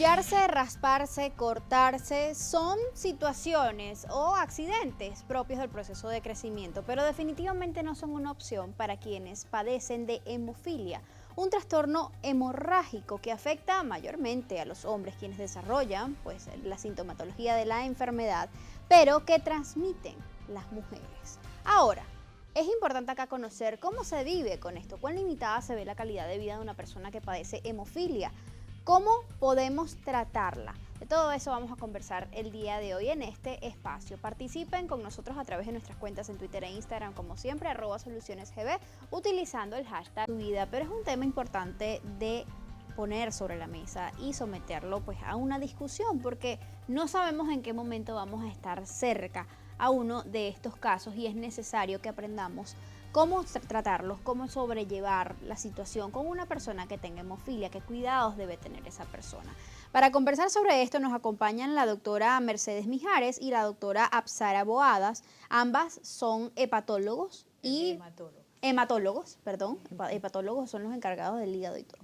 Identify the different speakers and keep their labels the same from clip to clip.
Speaker 1: Desarrollarse, rasparse, cortarse son situaciones o accidentes propios del proceso de crecimiento, pero definitivamente no son una opción para quienes padecen de hemofilia, un trastorno hemorrágico que afecta mayormente a los hombres quienes desarrollan la sintomatología de la enfermedad, pero que transmiten las mujeres. Ahora, es importante acá conocer cómo se vive con esto, cuán limitada se ve la calidad de vida de una persona que padece hemofilia. ¿Cómo podemos tratarla? De todo eso vamos a conversar el día de hoy en este espacio. Participen con nosotros a través de nuestras cuentas en Twitter e Instagram, como siempre, @solucionesgb, utilizando el hashtag tu vida. Pero es un tema importante de poner sobre la mesa y someterlo a una discusión, porque no sabemos en qué momento vamos a estar cerca a uno de estos casos y es necesario que aprendamos cómo tratarlos, cómo sobrellevar la situación con una persona que tenga hemofilia, qué cuidados debe tener esa persona. Para conversar sobre esto nos acompañan la doctora Mercedes Mijares y la doctora Apsara Boadas. Ambas son hepatólogos y hematólogos, perdón, hepatólogos son los encargados del hígado y todo.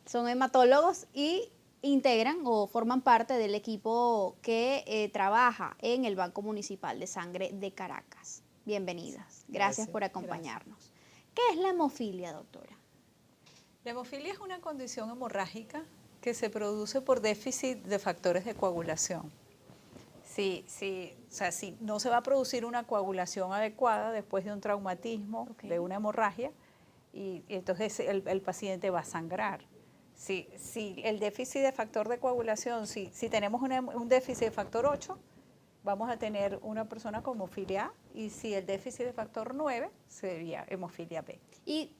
Speaker 1: Son hematólogos y integran o forman parte del equipo que trabaja en el Banco Municipal de Sangre de Caracas. Bienvenidas. Gracias por acompañarnos. Gracias. ¿Qué es la hemofilia, doctora?
Speaker 2: La hemofilia es una condición hemorrágica que se produce por déficit de factores de coagulación. Si no se va a producir una coagulación adecuada después de un traumatismo, de una hemorragia, y entonces el paciente va a sangrar. Si el déficit de factor de coagulación, si tenemos un déficit de factor 8, vamos a tener una persona con hemofilia A, y si el déficit de factor 9 sería hemofilia B.
Speaker 1: ¿Y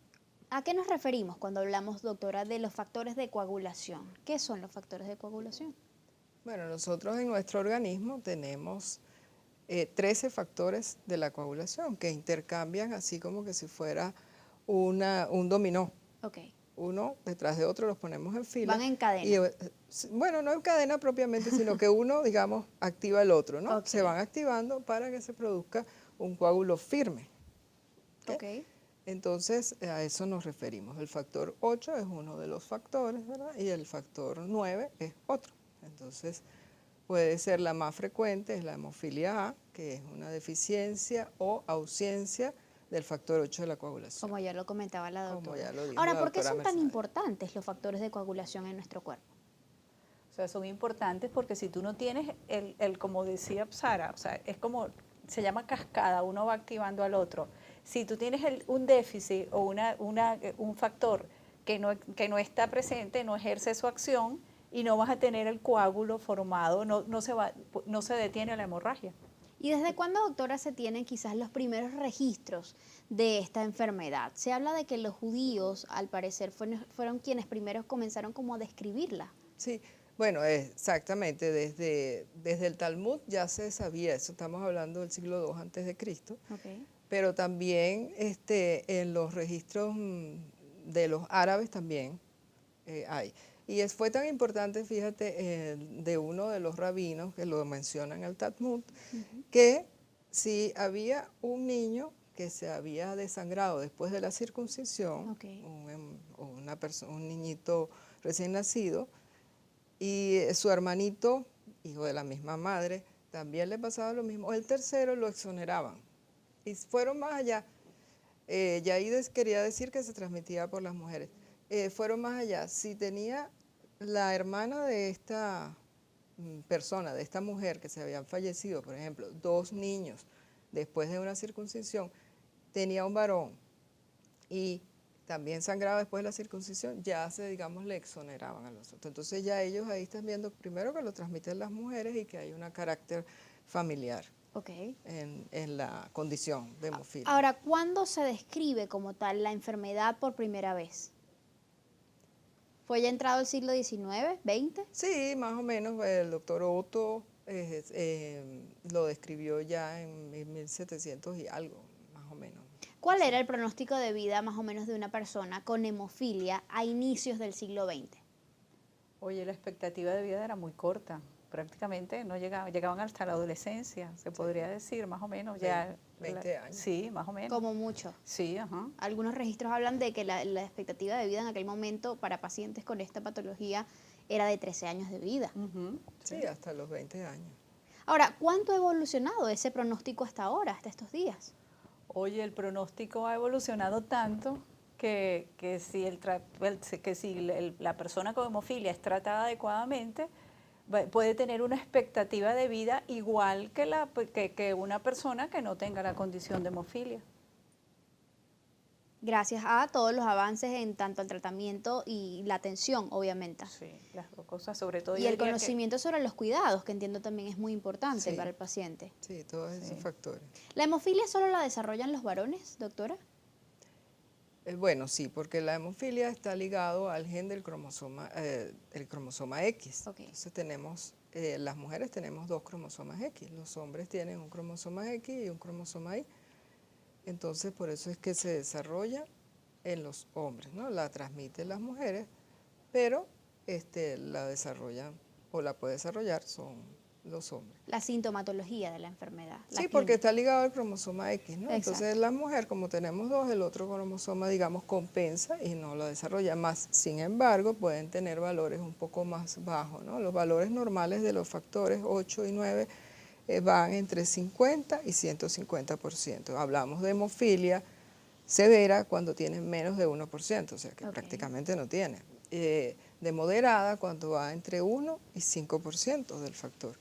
Speaker 1: a qué nos referimos cuando hablamos, doctora, de los factores de coagulación? ¿Qué son los factores de coagulación?
Speaker 3: Bueno, nosotros en nuestro organismo tenemos 13 factores de la coagulación que intercambian así como que si fuera un dominó.
Speaker 1: Okay.
Speaker 3: Uno detrás de otro los ponemos en fila.
Speaker 1: Van en cadena.
Speaker 3: Y, bueno, no en cadena propiamente, sino que uno, digamos, activa el otro, ¿no?
Speaker 1: Okay.
Speaker 3: Se van activando para que se produzca un coágulo firme.
Speaker 1: Okay.
Speaker 3: Entonces, a eso nos referimos. El factor 8 es uno de los factores, ¿verdad? Y el factor 9 es otro. Entonces, puede ser la más frecuente, es la hemofilia A, que es una deficiencia o ausencia del factor 8 de la coagulación.
Speaker 1: Como ya lo comentaba la doctora.
Speaker 3: Como ya lo dijo
Speaker 1: Ahora,
Speaker 3: la
Speaker 1: ¿por qué son
Speaker 3: Mercedes
Speaker 1: tan importantes los factores de coagulación en nuestro cuerpo?
Speaker 2: O sea, son importantes porque si tú no tienes como decía Sara, o sea, es como, se llama cascada, uno va activando al otro. Si tú tienes un déficit o un factor que no está presente, no ejerce su acción y no vas a tener el coágulo formado, no se detiene la hemorragia.
Speaker 1: ¿Y desde cuándo, doctora, se tienen quizás los primeros registros de esta enfermedad? Se habla de que los judíos, al parecer, fueron quienes primeros comenzaron como a describirla.
Speaker 3: Sí, bueno, exactamente, desde el Talmud ya se sabía eso, estamos hablando del siglo II antes de Cristo, pero también en los registros de los árabes también hay. Y fue tan importante, fíjate, de uno de los rabinos que lo mencionan en el Talmud, que si había un niño que se había desangrado después de la circuncisión, un niñito recién nacido, y su hermanito, hijo de la misma madre, también le pasaba lo mismo, el tercero lo exoneraban. Y fueron más allá. Yaides quería decir que se transmitía por las mujeres. Fueron más allá. Si tenía la hermana de esta persona, de esta mujer que se habían fallecido, por ejemplo, 2 niños después de una circuncisión, tenía un varón y también sangraba después de la circuncisión, ya digamos, le exoneraban a los otros. Entonces ya ellos ahí están viendo primero que lo transmiten las mujeres y que hay un carácter familiar en la condición de hemofilia.
Speaker 1: Ahora, ¿cuándo se describe como tal la enfermedad por primera vez? ¿Fue ya entrado el siglo XIX, XX?
Speaker 3: Sí, más o menos. El doctor Otto lo describió ya en 1700 y algo, más o menos.
Speaker 1: ¿Cuál era el pronóstico de vida más o menos de una persona con hemofilia a inicios del siglo XX?
Speaker 2: Oye, la expectativa de vida era muy corta, prácticamente no llegaban hasta la adolescencia, se podría decir, más o menos.
Speaker 3: 20 años.
Speaker 2: Sí, más o menos.
Speaker 1: Como mucho.
Speaker 2: Sí, ajá.
Speaker 1: Algunos registros hablan de que la expectativa de vida en aquel momento para pacientes con esta patología era de 13 años de vida.
Speaker 3: Sí, hasta los 20 años.
Speaker 1: Ahora, ¿cuánto ha evolucionado ese pronóstico hasta ahora, hasta estos días?
Speaker 2: Oye, el pronóstico ha evolucionado tanto que si la persona con hemofilia es tratada adecuadamente, puede tener una expectativa de vida igual que una persona que no tenga la condición de hemofilia.
Speaker 1: Gracias a todos los avances en tanto el tratamiento y la atención, obviamente.
Speaker 2: Sí, las dos cosas, sobre todo.
Speaker 1: Y el conocimiento sobre los cuidados, que entiendo también es muy importante para el paciente.
Speaker 3: Sí, todos esos factores.
Speaker 1: ¿La hemofilia solo la desarrollan los varones, doctora?
Speaker 3: Bueno, sí, porque la hemofilia está ligado al gen del cromosoma, el cromosoma X.
Speaker 1: Okay.
Speaker 3: Entonces tenemos, las mujeres tenemos 2 cromosomas X, los hombres tienen un cromosoma X y un cromosoma Y. Entonces por eso es que se desarrolla en los hombres, ¿no? La transmiten las mujeres, pero la desarrollan o la puede desarrollar son los hombres.
Speaker 1: La sintomatología de la enfermedad.
Speaker 3: Sí, porque está ligado al cromosoma X, ¿no?
Speaker 1: Exacto.
Speaker 3: Entonces la mujer, como tenemos 2, el otro cromosoma, digamos, compensa y no lo desarrolla más. Sin embargo, pueden tener valores un poco más bajos, ¿no? Los valores normales de los factores 8 y 9 van entre 50 y 150%. Hablamos de hemofilia severa cuando tienen menos de 1%, o sea que prácticamente no tiene. De moderada cuando va entre 1 y 5% del factor.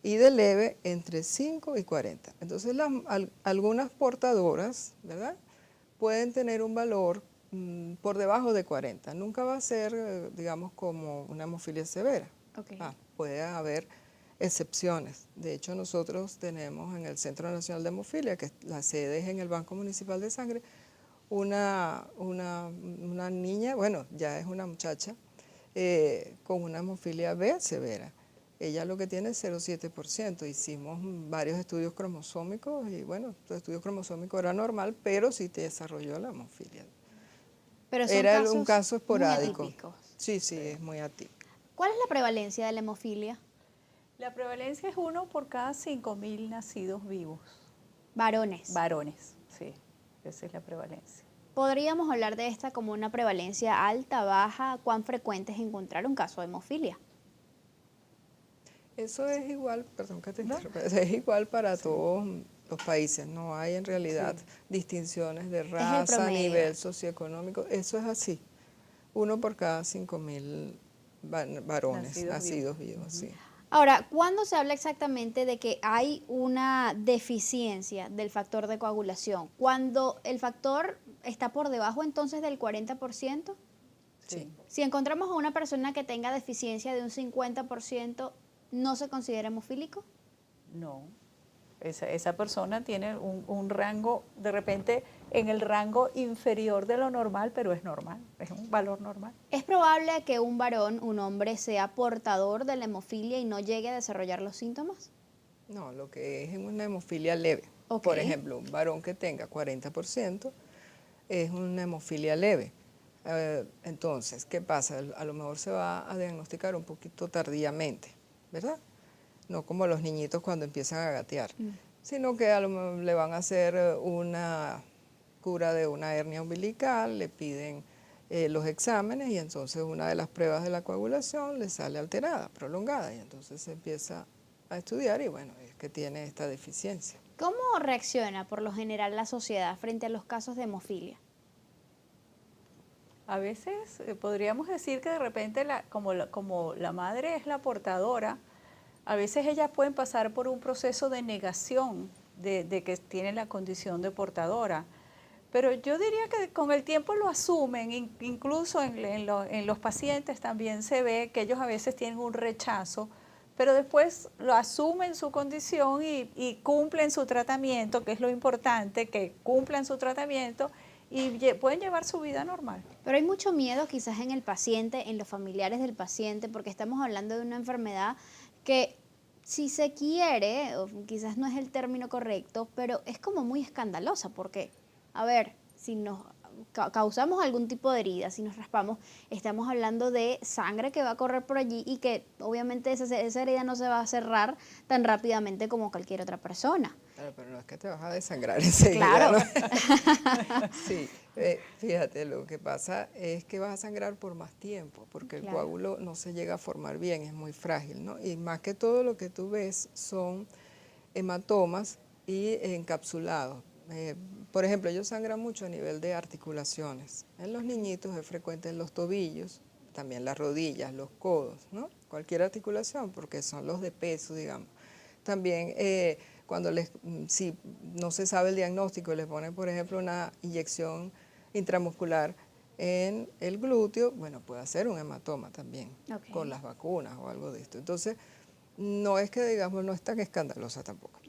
Speaker 3: Y de leve entre 5 y 40. Entonces algunas portadoras, ¿verdad?, pueden tener un valor por debajo de 40. Nunca va a ser, digamos, como una hemofilia severa. Puede haber excepciones. De hecho, nosotros tenemos en el Centro Nacional de Hemofilia, que la sede es en el Banco Municipal de Sangre, una niña, bueno, ya es una muchacha, con una hemofilia B severa. Ella lo que tiene es 0,7%. Hicimos varios estudios cromosómicos y bueno, el estudio cromosómico era normal, pero sí te desarrolló la hemofilia.
Speaker 1: Pero son
Speaker 3: era un caso esporádico.
Speaker 1: Muy atípicos.
Speaker 3: Sí, es muy atípico.
Speaker 1: ¿Cuál es la prevalencia de la hemofilia?
Speaker 2: La prevalencia es 1 por cada 5.000 nacidos vivos.
Speaker 1: Varones.
Speaker 2: Varones, sí, esa es la prevalencia.
Speaker 1: ¿Podríamos hablar de esta como una prevalencia alta, baja? ¿Cuán frecuente es encontrar un caso de hemofilia?
Speaker 3: Eso es igual, perdón que te interrumpa, es igual para todos los países, no hay en realidad distinciones de raza, nivel socioeconómico, eso es así, 1 por cada 5.000 varones nacidos vivos. Sí.
Speaker 1: Ahora, ¿cuándo se habla exactamente de que hay una deficiencia del factor de coagulación? ¿Cuando el factor está por debajo entonces del 40%?
Speaker 3: Sí.
Speaker 1: Si encontramos a una persona que tenga deficiencia de un 50%, ¿no se considera hemofílico?
Speaker 2: No, esa persona tiene un rango, de repente en el rango inferior de lo normal, pero es normal, es un valor normal.
Speaker 1: ¿Es probable que un varón, un hombre, sea portador de la hemofilia y no llegue a desarrollar los síntomas?
Speaker 3: No, lo que es una hemofilia leve. Por ejemplo, un varón que tenga 40% es una hemofilia leve. Entonces, ¿qué pasa? A lo mejor se va a diagnosticar un poquito tardíamente, ¿verdad? No como los niñitos cuando empiezan a gatear, sino que a lo mejor le van a hacer una cura de una hernia umbilical, le piden los exámenes y entonces una de las pruebas de la coagulación le sale alterada, prolongada, y entonces se empieza a estudiar y bueno, es que tiene esta deficiencia.
Speaker 1: ¿Cómo reacciona por lo general la sociedad frente a los casos de hemofilia?
Speaker 2: A veces podríamos decir que de repente como la madre es la portadora, a veces ellas pueden pasar por un proceso de negación de que tienen la condición de portadora. Pero yo diría que con el tiempo lo asumen, incluso en los pacientes también se ve que ellos a veces tienen un rechazo, pero después lo asumen su condición y cumplen su tratamiento, que es lo importante, que cumplan su tratamiento y pueden llevar su vida normal.
Speaker 1: Pero hay mucho miedo quizás en el paciente, en los familiares del paciente, porque estamos hablando de una enfermedad que si se quiere, o quizás no es el término correcto, pero es como muy escandalosa, porque, a ver, si nos causamos algún tipo de herida, si nos raspamos, estamos hablando de sangre que va a correr por allí y que obviamente esa herida no se va a cerrar tan rápidamente como cualquier otra persona.
Speaker 3: Claro, pero no es que te vas a desangrar enseguida,
Speaker 1: Claro.
Speaker 3: ¿no? Sí, fíjate, lo que pasa es que vas a sangrar por más tiempo, porque el coágulo no se llega a formar bien, es muy frágil, ¿no? Y más que todo lo que tú ves son hematomas y encapsulados. Por ejemplo, ellos sangran mucho a nivel de articulaciones. En los niñitos es frecuente en los tobillos, también las rodillas, los codos, ¿no? Cualquier articulación, porque son los de peso, digamos. También cuando si no se sabe el diagnóstico, les ponen, por ejemplo, una inyección intramuscular en el glúteo, bueno, puede ser un hematoma también, con las vacunas o algo de esto. Entonces, no es que, digamos, no es tan escandalosa tampoco.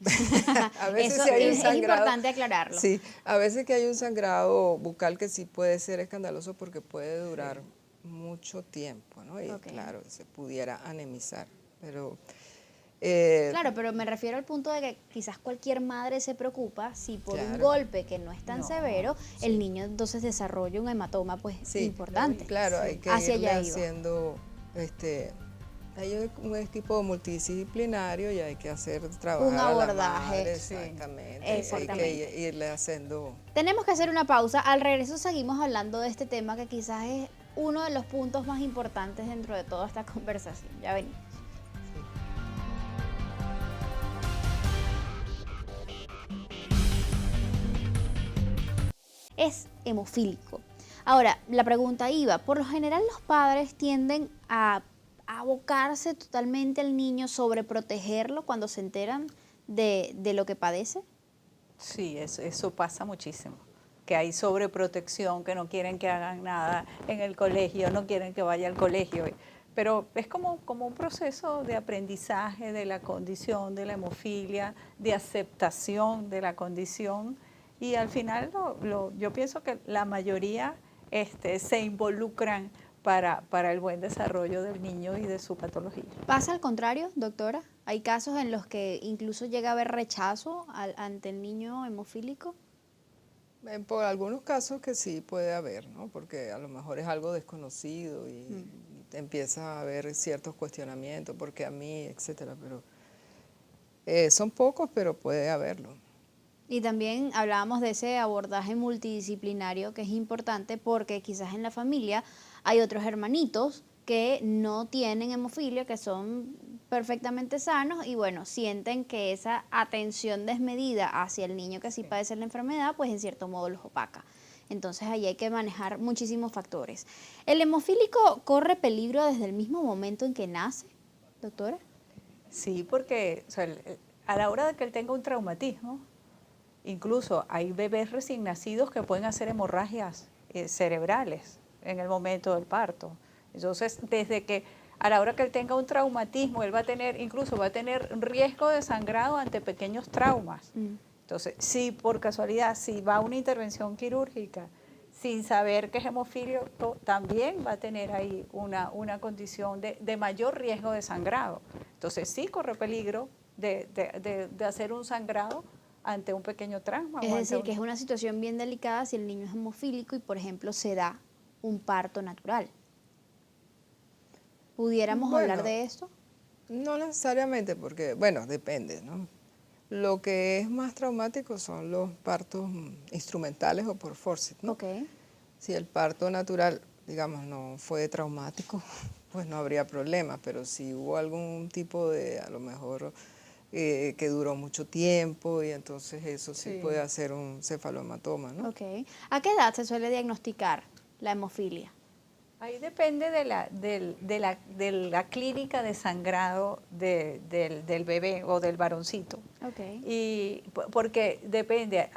Speaker 1: A veces eso sí hay un sangrado, es importante aclararlo.
Speaker 3: Sí, a veces que hay un sangrado bucal que sí puede ser escandaloso porque puede durar mucho tiempo, ¿no? Y claro, se pudiera anemizar, pero...
Speaker 1: claro, pero me refiero al punto de que quizás cualquier madre se preocupa si por un golpe que no es tan severo, el niño entonces desarrolla un hematoma pues importante.
Speaker 3: Claro, hay que irle haciendo hay un equipo multidisciplinario y hay que hacer trabajar
Speaker 1: un abordaje.
Speaker 3: A la madre, exactamente. Hay que irle haciendo.
Speaker 1: Tenemos que hacer una pausa. Al regreso seguimos hablando de este tema que quizás es uno de los puntos más importantes dentro de toda esta conversación. Ya venimos. Es hemofílico. Ahora, la pregunta iba, por lo general los padres tienden a abocarse totalmente al niño, sobreprotegerlo cuando se enteran de lo que padece.
Speaker 2: Sí, eso pasa muchísimo, que hay sobreprotección, que no quieren que hagan nada en el colegio, no quieren que vaya al colegio, pero es como un proceso de aprendizaje de la condición, de la hemofilia, de aceptación de la condición, y al final yo pienso que la mayoría se involucran para el buen desarrollo del niño y de su patología.
Speaker 1: ¿Pasa al contrario, doctora? ¿Hay casos en los que incluso llega a haber rechazo ante el niño hemofílico?
Speaker 3: Por algunos casos que sí puede haber, ¿no? Porque a lo mejor es algo desconocido y empieza a haber ciertos cuestionamientos, porque a mí, etcétera, pero son pocos, pero puede haberlo.
Speaker 1: Y también hablábamos de ese abordaje multidisciplinario que es importante porque quizás en la familia hay otros hermanitos que no tienen hemofilia, que son perfectamente sanos y bueno, sienten que esa atención desmedida hacia el niño que sí padece la enfermedad, pues en cierto modo los opaca. Entonces ahí hay que manejar muchísimos factores. ¿El hemofílico corre peligro desde el mismo momento en que nace, doctora?
Speaker 2: Sí, porque a la hora de que él tenga un traumatismo, incluso hay bebés recién nacidos que pueden hacer hemorragias cerebrales en el momento del parto. Entonces, desde que a la hora que él tenga un traumatismo, él va a tener riesgo de sangrado ante pequeños traumas. Entonces, si por casualidad, si va a una intervención quirúrgica sin saber que es hemofílico, también va a tener ahí una condición de mayor riesgo de sangrado. Entonces, sí corre peligro de hacer un sangrado ante un pequeño trauma.
Speaker 1: Es decir, que es una situación bien delicada si el niño es hemofílico y, por ejemplo, se da un parto natural. ¿Pudiéramos hablar de esto?
Speaker 3: No necesariamente, porque, bueno, depende, ¿no? Lo que es más traumático son los partos instrumentales o por forceps, ¿no? Si el parto natural, digamos, no fue traumático, pues no habría problema, pero si hubo algún tipo de, a lo mejor, que duró mucho tiempo y entonces eso sí puede hacer un cefalohematoma, ¿no?
Speaker 1: ¿A qué edad se suele diagnosticar la hemofilia?
Speaker 2: Ahí depende de la clínica de sangrado del bebé o del varoncito. Y porque depende,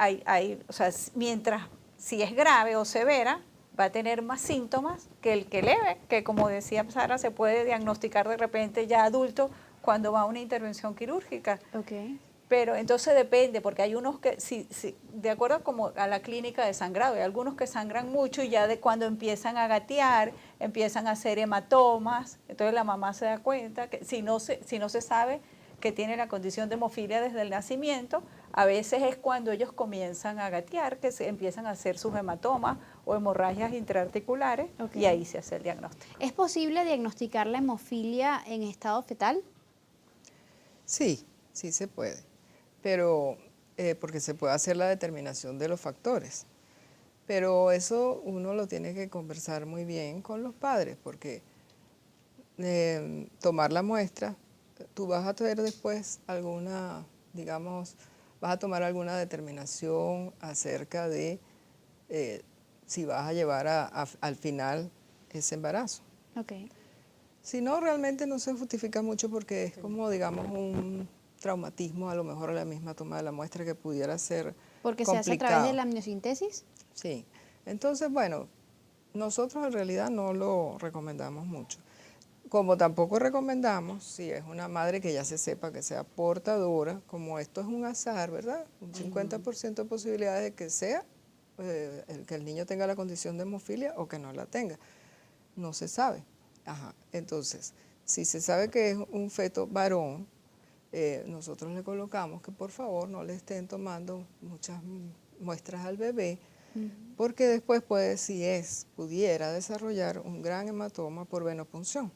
Speaker 2: o sea, si es grave o severa, va a tener más síntomas que el que leve, que como decía Sara, se puede diagnosticar de repente ya adulto cuando va a una intervención quirúrgica. Pero entonces depende, porque hay unos que, de acuerdo como a la clínica de sangrado, hay algunos que sangran mucho y ya de cuando empiezan a gatear, empiezan a hacer hematomas, entonces la mamá se da cuenta que si no se sabe que tiene la condición de hemofilia desde el nacimiento, a veces es cuando ellos comienzan a gatear, que se empiezan a hacer sus hematomas o hemorragias intraarticulares, y ahí se hace el diagnóstico.
Speaker 1: ¿Es posible diagnosticar la hemofilia en estado fetal?
Speaker 3: Sí, sí se puede, pero porque se puede hacer la determinación de los factores. Pero eso uno lo tiene que conversar muy bien con los padres, porque tomar la muestra, tú vas a tener después alguna, digamos, vas a tomar alguna determinación acerca de si vas a llevar al final ese embarazo.
Speaker 1: Okay.
Speaker 3: Si no, realmente no se justifica mucho porque es como, digamos, un traumatismo, a lo mejor a la misma toma de la muestra que pudiera ser
Speaker 1: ¿Porque
Speaker 3: complicado.
Speaker 1: se hace a través de la amniocentesis?
Speaker 3: Sí. Entonces, bueno, nosotros en realidad no lo recomendamos mucho. Como tampoco recomendamos, si es una madre que ya se sepa que sea portadora, como esto es un azar, ¿verdad? Un 50% de posibilidades de que sea, que el niño tenga la condición de hemofilia o que no la tenga. No se sabe. Ajá. Entonces, si se sabe que es un feto varón, nosotros le colocamos que por favor no le estén tomando muchas muestras al bebé, porque después pudiera desarrollar un gran hematoma por venopunción.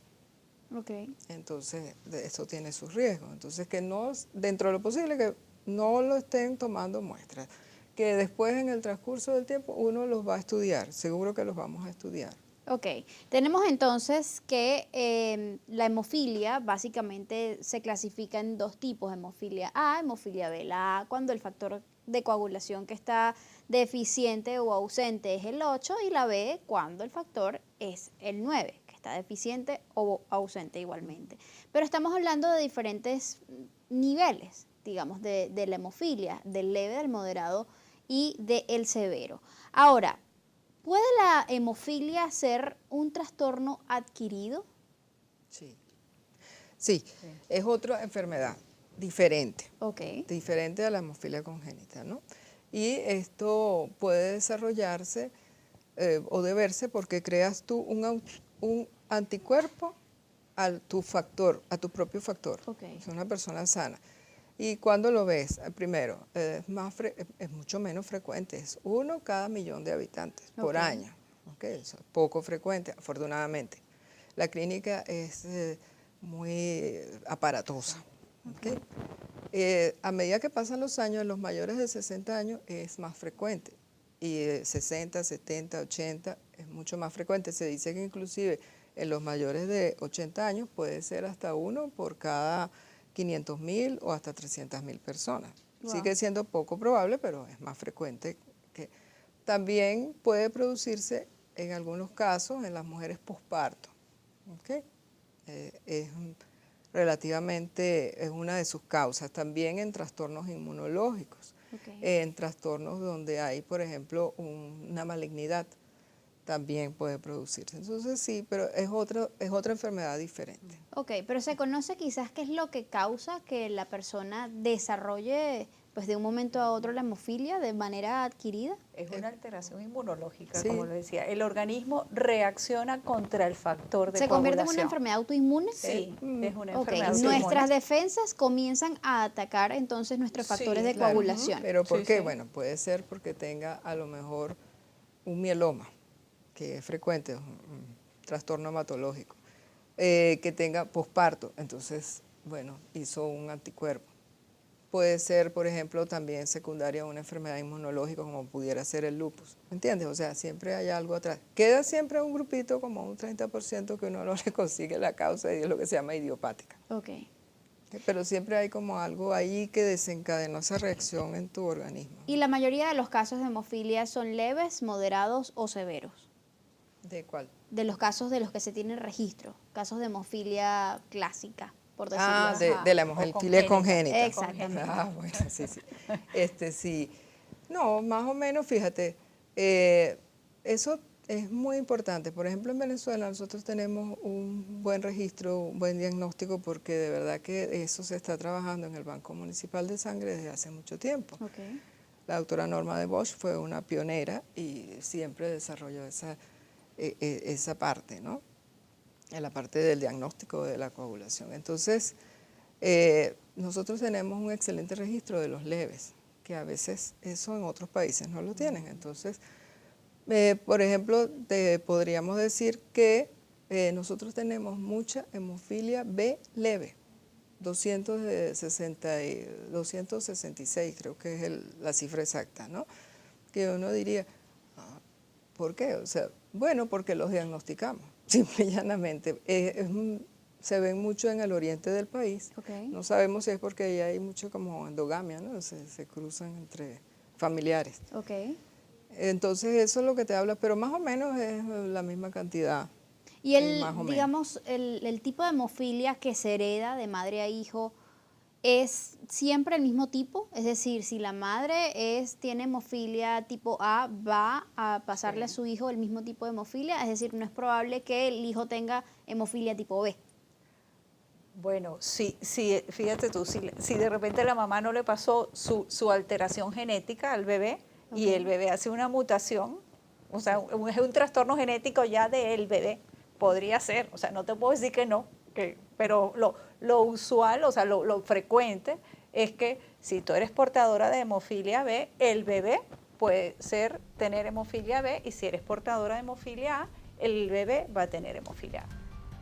Speaker 1: Okay.
Speaker 3: Entonces, eso tiene sus riesgos. Entonces, que no, dentro de lo posible, que no lo estén tomando muestras. Que después, en el transcurso del tiempo, uno los va a estudiar. Seguro que los vamos a estudiar.
Speaker 1: Ok, tenemos entonces que la hemofilia básicamente se clasifica en dos tipos, hemofilia A, hemofilia B. La A cuando el factor de coagulación que está deficiente o ausente es el 8 y la B cuando el factor es el 9, que está deficiente o ausente igualmente. Pero estamos hablando de diferentes niveles, digamos, de la hemofilia, del leve, del moderado y del severo. Ahora, ¿puede la hemofilia ser un trastorno adquirido?
Speaker 3: Sí. Sí, es otra enfermedad diferente.
Speaker 1: Okay.
Speaker 3: Diferente a la hemofilia congénita, ¿no? Y esto puede desarrollarse o deberse porque creas tú un anticuerpo a tu factor, a tu propio factor.
Speaker 1: Okay.
Speaker 3: Es una persona sana. ¿Y cuando lo ves? Primero, es mucho menos frecuente, es 1 cada 1.000.000 de habitantes por año. Okay. Eso es poco frecuente, afortunadamente. La clínica es muy aparatosa. Okay. A medida que pasan los años, en los mayores de 60 años es más frecuente. Y 60, 70, 80 es mucho más frecuente. Se dice que inclusive en los mayores de 80 años puede ser hasta 1 por cada 500.000 o hasta 300.000 personas. Wow. Sigue siendo poco probable, pero es más frecuente. También puede producirse en algunos casos en las mujeres posparto. ¿Okay? Relativamente es una de sus causas. También en trastornos inmunológicos, en trastornos donde hay, por ejemplo, una malignidad, también puede producirse. Entonces sí, pero es otra enfermedad diferente.
Speaker 1: Ok, pero se conoce quizás qué es lo que causa que la persona desarrolle pues de un momento a otro la hemofilia de manera adquirida.
Speaker 2: Es una alteración inmunológica, sí, como lo decía. El organismo reacciona contra el factor de coagulación.
Speaker 1: ¿Se convierte en una enfermedad autoinmune?
Speaker 2: Sí, es una enfermedad autoinmune.
Speaker 1: Nuestras defensas comienzan a atacar entonces nuestros factores de coagulación.
Speaker 3: ¿Pero por qué? Bueno, puede ser porque tenga a lo mejor un mieloma, que es frecuente, un trastorno hematológico, que tenga posparto, entonces, bueno, hizo un anticuerpo. Puede ser, por ejemplo, también secundaria a una enfermedad inmunológica como pudiera ser el lupus, ¿me entiendes? O sea, siempre hay algo atrás. Queda siempre un grupito, como un 30% que uno no le consigue la causa y es lo que se llama idiopática.
Speaker 1: Ok.
Speaker 3: Pero siempre hay como algo ahí que desencadenó esa reacción en tu organismo.
Speaker 1: ¿Y la mayoría de los casos de hemofilia son leves, moderados o severos?
Speaker 3: ¿De cuál?
Speaker 1: De los casos de los que se tiene registro, casos de hemofilia clásica, por decirlo así.
Speaker 3: De la hemofilia congénita.
Speaker 1: Exactamente.
Speaker 3: Bueno, sí, sí. Sí. No, más o menos, fíjate, eso es muy importante. Por ejemplo, en Venezuela nosotros tenemos un buen registro, un buen diagnóstico, porque de verdad que eso se está trabajando en el Banco Municipal de Sangre desde hace mucho tiempo.
Speaker 1: Okay.
Speaker 3: La doctora Norma de Bosch fue una pionera y siempre desarrolló esa parte, ¿no? En la parte del diagnóstico de la coagulación. Entonces, nosotros tenemos un excelente registro de los leves, que a veces eso en otros países no lo tienen. Entonces, por ejemplo, te podríamos decir que nosotros tenemos mucha hemofilia B leve, 266 creo que es la cifra exacta, ¿no? Que uno diría, ¿por qué? O sea, bueno, porque los diagnosticamos, simple y llanamente. Se ven mucho en el oriente del país.
Speaker 1: Okay.
Speaker 3: No sabemos si es porque ahí hay mucho como endogamia, ¿no? Se cruzan entre familiares.
Speaker 1: Okay.
Speaker 3: Entonces eso es lo que te habla, pero más o menos es la misma cantidad.
Speaker 1: Y digamos, el tipo de hemofilia que se hereda de madre a hijo, ¿es siempre el mismo tipo? Es decir, si la madre tiene hemofilia tipo A, ¿va a pasarle a su hijo el mismo tipo de hemofilia? Es decir, no es probable que el hijo tenga hemofilia tipo B.
Speaker 2: Bueno, sí, fíjate tú, si de repente la mamá no le pasó su alteración genética al bebé y el bebé hace una mutación, o sea, es un trastorno genético ya del bebé, podría ser, o sea, no te puedo decir que no, pero lo usual, o sea, lo frecuente es que si tú eres portadora de hemofilia B, el bebé puede tener hemofilia B, y si eres portadora de hemofilia A, el bebé va a tener hemofilia A.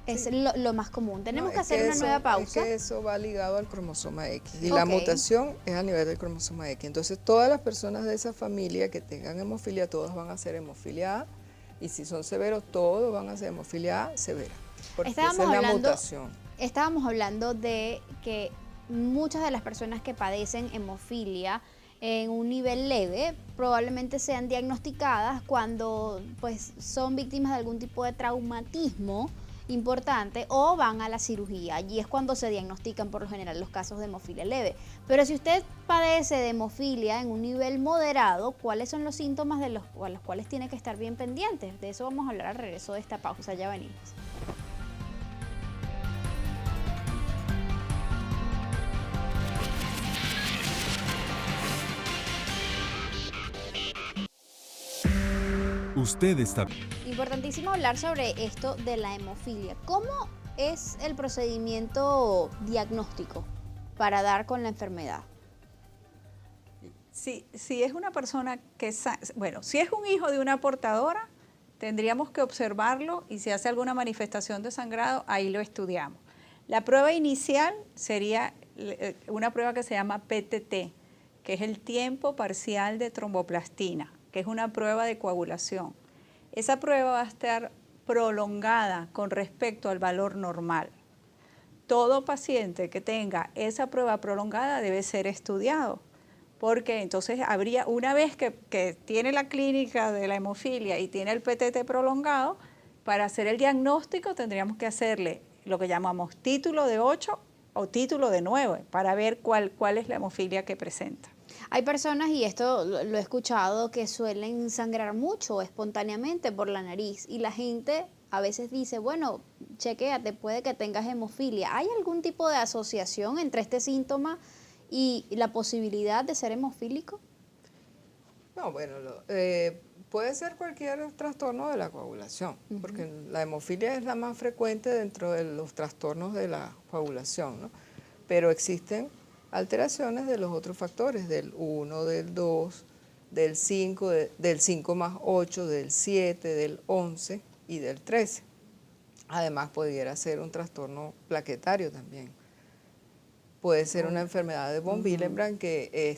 Speaker 1: Es lo más común. Tenemos que hacer una nueva pausa.
Speaker 3: Es que eso va ligado al cromosoma X. Y la mutación es a nivel del cromosoma X. Entonces, todas las personas de esa familia que tengan hemofilia, todas van a ser hemofilia A. Y si son severos, todos van a ser hemofilia A severa. Porque esa es la mutación.
Speaker 1: Estábamos hablando de que muchas de las personas que padecen hemofilia en un nivel leve probablemente sean diagnosticadas cuando pues son víctimas de algún tipo de traumatismo importante o van a la cirugía. Allí es cuando se diagnostican por lo general los casos de hemofilia leve. Pero si usted padece de hemofilia en un nivel moderado, ¿cuáles son los síntomas a los cuales tiene que estar bien pendientes? De eso vamos a hablar al regreso de esta pausa. Ya venimos.
Speaker 4: Usted está...
Speaker 1: Importantísimo hablar sobre esto de la hemofilia. ¿Cómo es el procedimiento diagnóstico para dar con la enfermedad?
Speaker 2: Si es una persona si es un hijo de una portadora, tendríamos que observarlo y si hace alguna manifestación de sangrado, ahí lo estudiamos. La prueba inicial sería una prueba que se llama PTT, que es el tiempo parcial de tromboplastina, que es una prueba de coagulación. Esa prueba va a estar prolongada con respecto al valor normal. Todo paciente que tenga esa prueba prolongada debe ser estudiado, porque entonces habría, una vez que tiene la clínica de la hemofilia y tiene el PTT prolongado, para hacer el diagnóstico tendríamos que hacerle lo que llamamos título de 8 o título de 9 para ver cuál es la hemofilia que presenta.
Speaker 1: Hay personas, y esto lo he escuchado, que suelen sangrar mucho espontáneamente por la nariz y la gente a veces dice, bueno, chequéate, puede que tengas hemofilia. ¿Hay algún tipo de asociación entre este síntoma y la posibilidad de ser hemofílico?
Speaker 3: No, bueno, puede ser cualquier trastorno de la coagulación, porque la hemofilia es la más frecuente dentro de los trastornos de la coagulación, ¿no? Pero existen alteraciones de los otros factores, del 1, del 2, del 5, del 5 más 8, del 7, del 11 y del 13. Además, pudiera ser un trastorno plaquetario también. Puede ser una enfermedad de von Willebrand que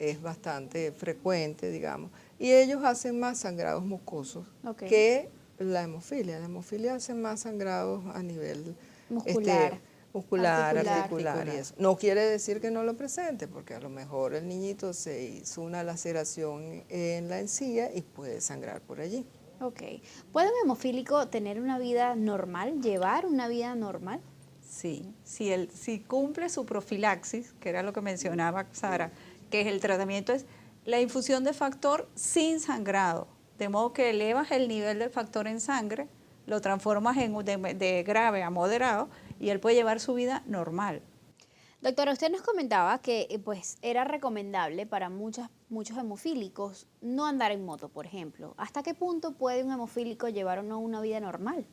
Speaker 3: es bastante frecuente, digamos. Y ellos hacen más sangrados mucosos que la hemofilia. La hemofilia hace más sangrados a nivel muscular, articular y eso. No quiere decir que no lo presente, porque a lo mejor el niñito se hizo una laceración en la encía y puede sangrar por allí.
Speaker 1: Ok. ¿Puede un hemofílico tener una vida normal, llevar una vida normal?
Speaker 2: Sí, si cumple su profilaxis, que era lo que mencionaba Sara, que es el tratamiento es la infusión de factor sin sangrado, de modo que elevas el nivel del factor en sangre, lo transformas de grave a moderado y él puede llevar su vida normal.
Speaker 1: Doctora, usted nos comentaba que pues era recomendable para muchos hemofílicos no andar en moto, por ejemplo. ¿Hasta qué punto puede un hemofílico llevar o no una vida normal?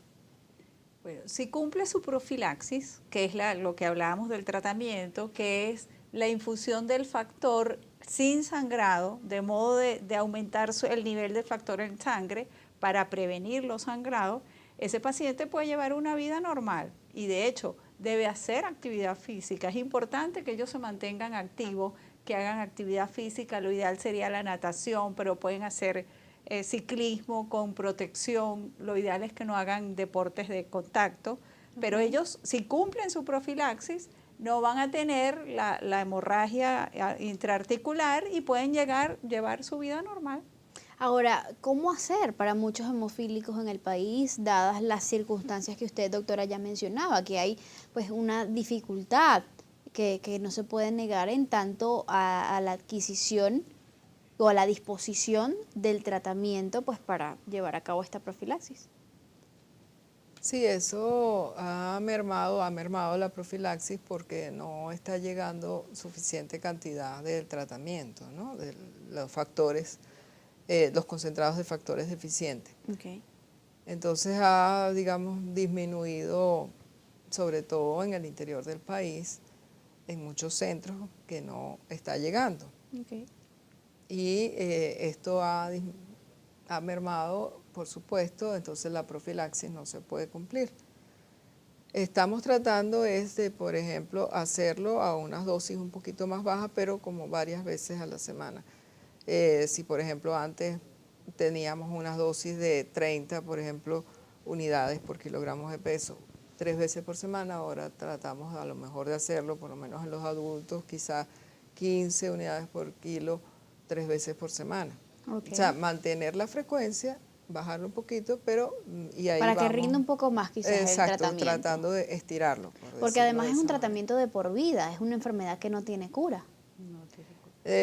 Speaker 2: Bueno, si cumple su profilaxis, que es lo que hablábamos del tratamiento, que es la infusión del factor sin sangrado, de modo de aumentar el nivel del factor en sangre para prevenir los sangrados, ese paciente puede llevar una vida normal y de hecho debe hacer actividad física. Es importante que ellos se mantengan activos, que hagan actividad física. Lo ideal sería la natación, pero pueden hacer ciclismo con protección. Lo ideal es que no hagan deportes de contacto, pero ellos, si cumplen su profilaxis, no van a tener la hemorragia intraarticular y pueden llevar su vida normal.
Speaker 1: Ahora, ¿cómo hacer para muchos hemofílicos en el país, dadas las circunstancias que usted, doctora, ya mencionaba, que hay pues una dificultad que no se puede negar en tanto a la adquisición o a la disposición del tratamiento pues para llevar a cabo esta profilaxis?
Speaker 3: Sí, eso ha mermado la profilaxis porque no está llegando suficiente cantidad del tratamiento, ¿no? De los factores, los concentrados de factores deficientes.
Speaker 1: Okay.
Speaker 3: Entonces ha, digamos, disminuido, sobre todo en el interior del país, en muchos centros que no está llegando.
Speaker 1: Okay.
Speaker 3: Y esto ha mermado, por supuesto, entonces la profilaxis no se puede cumplir. Estamos tratando de, por ejemplo, hacerlo a unas dosis un poquito más bajas, pero como varias veces a la semana. Si, por ejemplo, antes teníamos unas dosis de 30, por ejemplo, unidades por kilogramos de peso, 3 veces por semana, ahora tratamos a lo mejor de hacerlo, por lo menos en los adultos, quizás 15 unidades por kilo, 3 veces por semana.
Speaker 1: Okay.
Speaker 3: O sea, mantener la frecuencia, bajarlo un poquito, pero y ahí
Speaker 1: para
Speaker 3: vamos.
Speaker 1: Que rinda un poco más quizás
Speaker 3: Exacto,
Speaker 1: el tratamiento.
Speaker 3: Tratando de estirarlo.
Speaker 1: Porque además es un tratamiento de por vida, es una enfermedad que no tiene cura.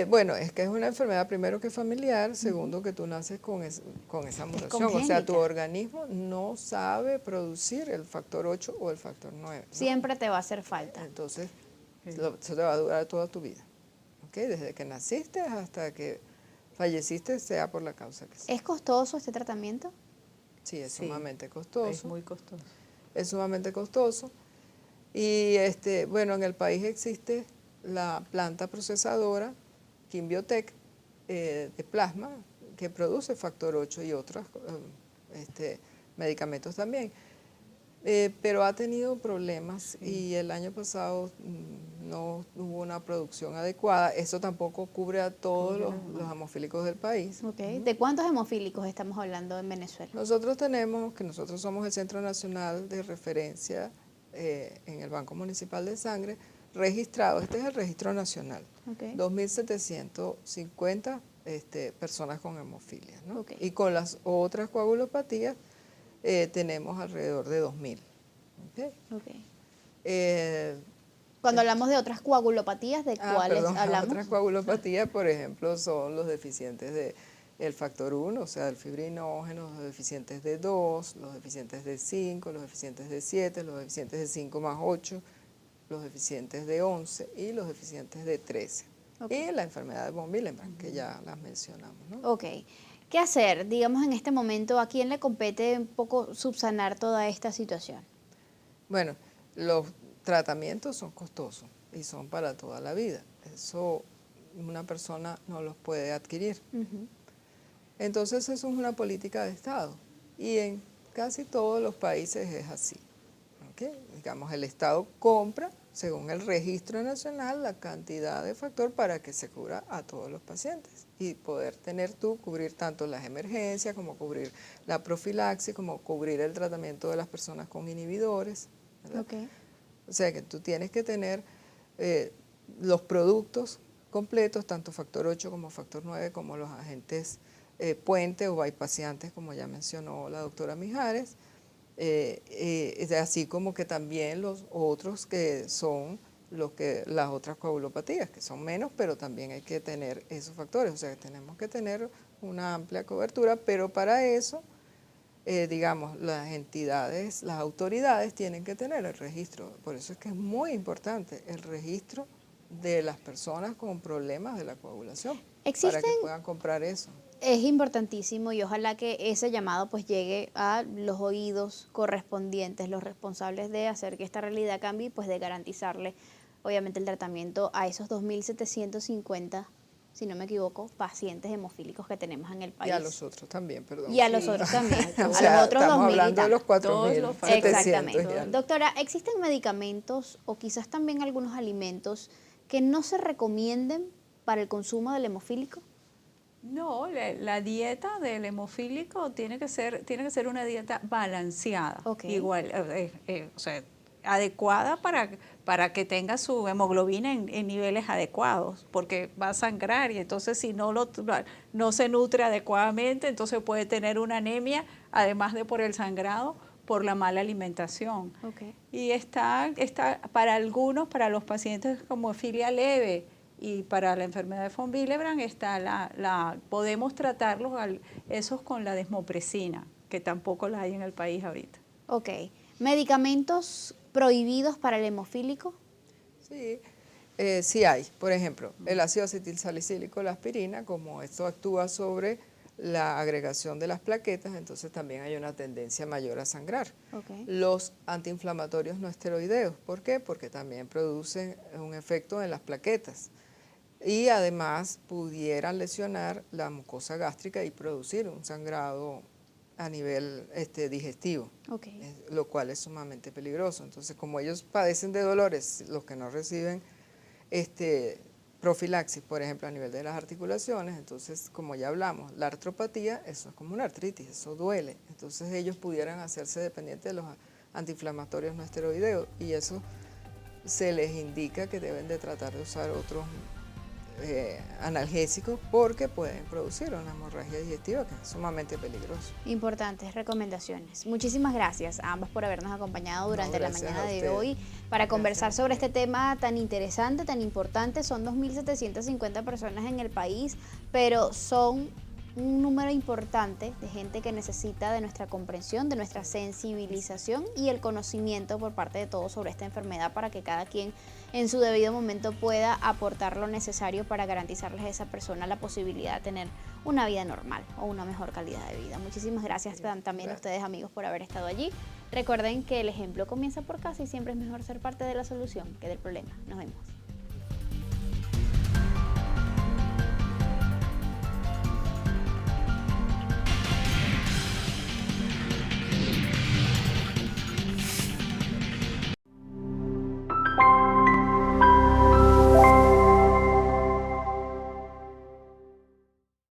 Speaker 3: Bueno, es que es una enfermedad primero que familiar, segundo que tú naces con esa mutación, o sea, tu organismo no sabe producir el factor 8 o el factor 9. ¿no?
Speaker 1: Siempre te va a hacer falta.
Speaker 3: Entonces, eso te va a durar toda tu vida, ¿okay? Desde que naciste hasta que falleciste, sea por la causa que sea.
Speaker 1: ¿Es costoso este tratamiento?
Speaker 3: Sí, es sumamente costoso.
Speaker 2: Es muy costoso.
Speaker 3: Es sumamente costoso. Y bueno, en el país existe la planta procesadora Quimbiotec de plasma que produce factor 8 y otros medicamentos también. Pero ha tenido problemas y el año pasado no hubo una producción adecuada. Eso tampoco cubre a todos los hemofílicos del país.
Speaker 1: Okay. ¿De cuántos hemofílicos estamos hablando en Venezuela?
Speaker 3: Nosotros somos el Centro Nacional de Referencia en el Banco Municipal de Sangre, registrado, este es el registro nacional, okay. 2.750 personas con hemofilia, ¿no? Okay. Y con las otras coagulopatías tenemos alrededor de 2.000. ¿Okay?
Speaker 1: Okay. Cuando hablamos de otras coagulopatías, ¿de cuáles hablamos?
Speaker 3: Otras coagulopatías, por ejemplo, son los deficientes del factor 1, o sea, del fibrinógeno, los deficientes de 2, los deficientes de 5, los deficientes de 7, los deficientes de 5 más 8, los deficientes de 11 y los deficientes de 13. Okay. Y la enfermedad de von Willebrand, que ya las mencionamos, ¿no?
Speaker 1: Ok. ¿Qué hacer, digamos, en este momento? ¿A quién le compete un poco subsanar toda esta situación?
Speaker 3: Bueno, los tratamientos son costosos y son para toda la vida. Eso una persona no los puede adquirir. Entonces, eso es una política de Estado. Y en casi todos los países es así. ¿Okay? Digamos, el Estado compra, según el registro nacional, la cantidad de factor para que se cubra a todos los pacientes y poder cubrir tanto las emergencias como cubrir la profilaxis, como cubrir el tratamiento de las personas con inhibidores.
Speaker 1: Okay.
Speaker 3: O sea que tú tienes que tener los productos completos, tanto factor 8 como factor 9, como los agentes puente o bypassiantes, como ya mencionó la doctora Mijares, así como que también los otros que son las otras coagulopatías, que son menos, pero también hay que tener esos factores, o sea que tenemos que tener una amplia cobertura, pero para eso, digamos, las entidades, las autoridades tienen que tener el registro, por eso es que es muy importante el registro de las personas con problemas de la coagulación, para que puedan comprar eso.
Speaker 1: Es importantísimo y ojalá que ese llamado pues llegue a los oídos correspondientes, los responsables de hacer que esta realidad cambie y pues de garantizarle obviamente el tratamiento a esos 2.750, si no me equivoco, pacientes hemofílicos que tenemos en el país.
Speaker 3: Y a los otros también, perdón.
Speaker 1: Y a los otros también.
Speaker 3: O
Speaker 1: A
Speaker 3: sea,
Speaker 1: los otros
Speaker 3: estamos
Speaker 1: 2.000
Speaker 3: hablando de los 4.700.
Speaker 1: Exactamente. Doctora, ¿existen medicamentos o quizás también algunos alimentos que no se recomienden para el consumo del hemofílico?
Speaker 2: No, la dieta del hemofílico tiene que ser una dieta balanceada, igual, o sea, adecuada para que tenga su hemoglobina en niveles adecuados, porque va a sangrar y entonces si no se nutre adecuadamente, entonces puede tener una anemia, además de por el sangrado, por la mala alimentación. Y está para algunos, para los pacientes con hemofilia leve, y para la enfermedad de von Willebrand podemos tratarlos esos con la desmopresina, que tampoco la hay en el país ahorita.
Speaker 1: Ok. ¿Medicamentos prohibidos para el hemofílico?
Speaker 3: Sí, sí hay. Por ejemplo, el ácido acetilsalicílico, la aspirina, como esto actúa sobre la agregación de las plaquetas, entonces también hay una tendencia mayor a sangrar. Los antiinflamatorios no esteroideos, ¿por qué? Porque también producen un efecto en las plaquetas. Y además pudieran lesionar la mucosa gástrica y producir un sangrado a nivel digestivo, lo cual es sumamente peligroso. Entonces, como ellos padecen de dolores, los que no reciben profilaxis, por ejemplo, a nivel de las articulaciones, entonces, como ya hablamos, la artropatía, eso es como una artritis, eso duele. Entonces, ellos pudieran hacerse dependientes de los antiinflamatorios no esteroideos y eso se les indica que deben de tratar de usar otros analgésicos porque pueden producir una hemorragia digestiva que es sumamente peligroso.
Speaker 1: Importantes recomendaciones. Muchísimas gracias a ambas por habernos acompañado durante la mañana de hoy para conversar sobre este tema tan interesante, tan importante. Son 2.750 personas en el país, pero son un número importante de gente que necesita de nuestra comprensión, de nuestra sensibilización y el conocimiento por parte de todos sobre esta enfermedad para que cada quien en su debido momento pueda aportar lo necesario para garantizarles a esa persona la posibilidad de tener una vida normal o una mejor calidad de vida. Muchísimas gracias también a ustedes, amigos, por haber estado allí. Recuerden que el ejemplo comienza por casa y siempre es mejor ser parte de la solución que del problema. Nos vemos.